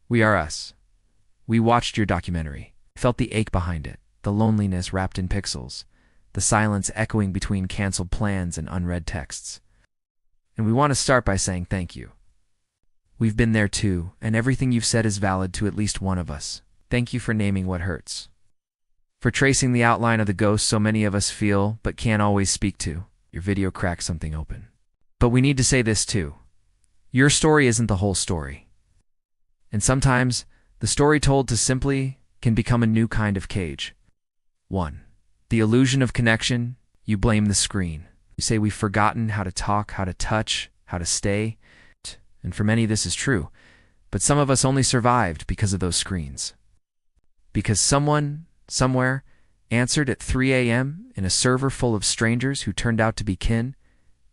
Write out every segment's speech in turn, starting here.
We are us. We watched your documentary, felt the ache behind it, the loneliness wrapped in pixels, the silence echoing between canceled plans and unread texts. And we want to start by saying thank you. We've been there too, and everything you've said is valid to at least one of us. Thank you for naming what hurts. For tracing the outline of the ghost so many of us feel but can't always speak to. Your video cracked something open. But we need to say this too. Your story isn't the whole story. And sometimes, the story told too simply can become a new kind of cage. 1. The illusion of connection. You blame the screen. You say we've forgotten how to talk, how to touch, how to stay. And for many this is true. But some of us only survived because of those screens. Because someone, somewhere, answered at 3 a.m. in a server full of strangers who turned out to be kin.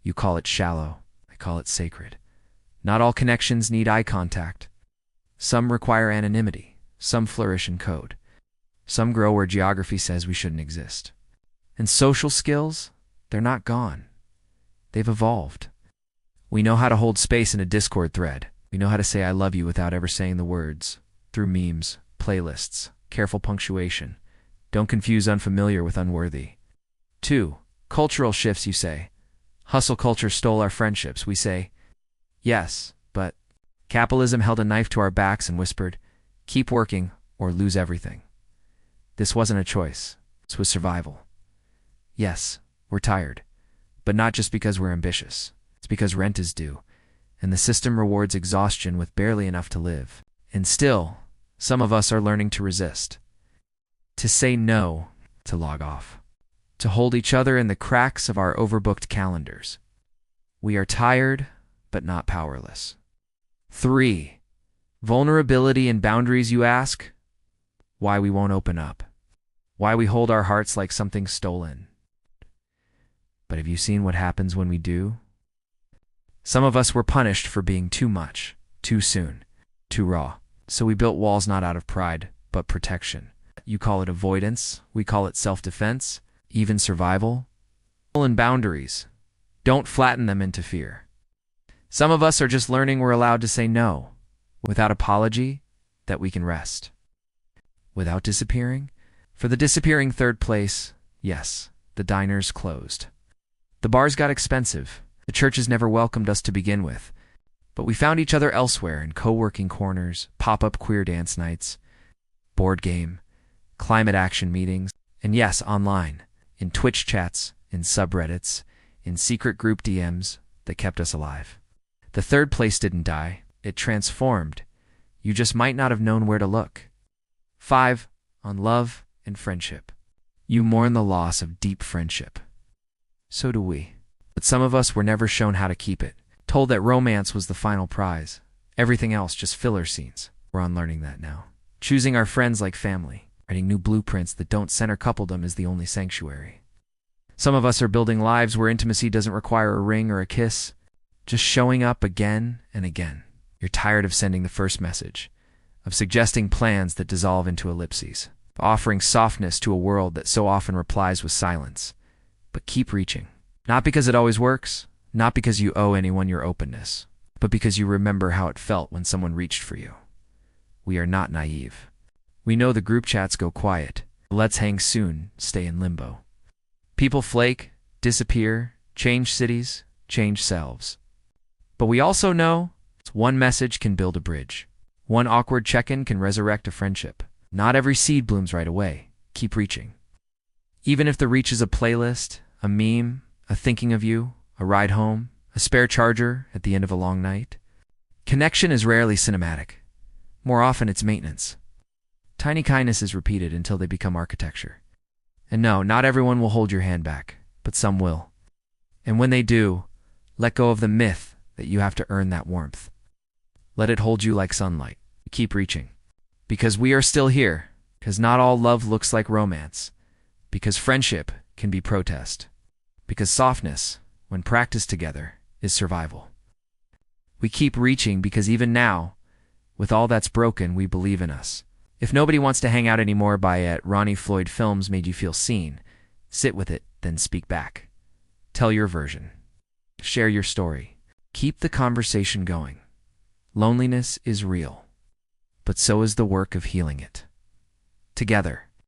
You call it shallow. I call it sacred. Not all connections need eye contact. Some require anonymity. Some flourish in code. Some grow where geography says we shouldn't exist. And social skills, they're not gone. They've evolved. We know how to hold space in a Discord thread. We know how to say I love you without ever saying the words. Through memes, playlists, careful punctuation. Don't confuse unfamiliar with unworthy. 2. Cultural shifts, you say. Hustle culture stole our friendships. We say, yes, but capitalism held a knife to our backs and whispered, keep working or lose everything. This wasn't a choice. This was survival. Yes, we're tired, but not just because we're ambitious. It's because rent is due, and the system rewards exhaustion with barely enough to live. And still, some of us are learning to resist. To say no, to log off. To hold each other in the cracks of our overbooked calendars. We are tired, but not powerless. 3. Vulnerability and boundaries, you ask? Why we won't open up. Why we hold our hearts like something stolen. But have you seen what happens when we do? Some of us were punished for being too much, too soon, too raw. So we built walls not out of pride, but protection. You call it avoidance, we call it self-defense, even survival. And boundaries. Don't flatten them into fear. Some of us are just learning we're allowed to say no, without apology, that we can rest. Without disappearing? For the disappearing third place, yes, the diner's closed. The bars got expensive. The churches never welcomed us to begin with. But we found each other elsewhere in co-working corners, pop-up queer dance nights, board game, climate action meetings, and yes, online, in Twitch chats, in subreddits, in secret group DMs that kept us alive. The third place didn't die. It transformed. You just might not have known where to look. 5. On love and friendship. You mourn the loss of deep friendship. So do we. But some of us were never shown how to keep it. Told that romance was the final prize. Everything else just filler scenes. We're unlearning that now. Choosing our friends like family. Writing new blueprints that don't center coupledom as the only sanctuary. Some of us are building lives where intimacy doesn't require a ring or a kiss. Just showing up again and again. You're tired of sending the first message. Of suggesting plans that dissolve into ellipses. Of offering softness to a world that so often replies with silence. But keep reaching. Not because it always works. Not because you owe anyone your openness. But because you remember how it felt when someone reached for you. We are not naive. We know the group chats go quiet. Let's hang soon, stay in limbo. People flake, disappear, change cities, change selves. But we also know one message can build a bridge. One awkward check-in can resurrect a friendship. Not every seed blooms right away. Keep reaching. Even if the reach is a playlist, a meme, a thinking of you, a ride home, a spare charger at the end of a long night. Connection is rarely cinematic. More often it's maintenance. Tiny kindness is repeated until they become architecture. And no, not everyone will hold your hand back, but some will. And when they do, let go of the myth that you have to earn that warmth. Let it hold you like sunlight. Keep reaching. Because we are still here. Because not all love looks like romance. Because friendship can be protest. Because softness, when practiced together, is survival. We keep reaching because even now, with all that's broken, we believe in us. If nobody wants to hang out anymore by at Ronnie Floyd Films made you feel seen, sit with it, then speak back. Tell your version. Share your story. Keep the conversation going. Loneliness is real. but so is the work of healing it. Together,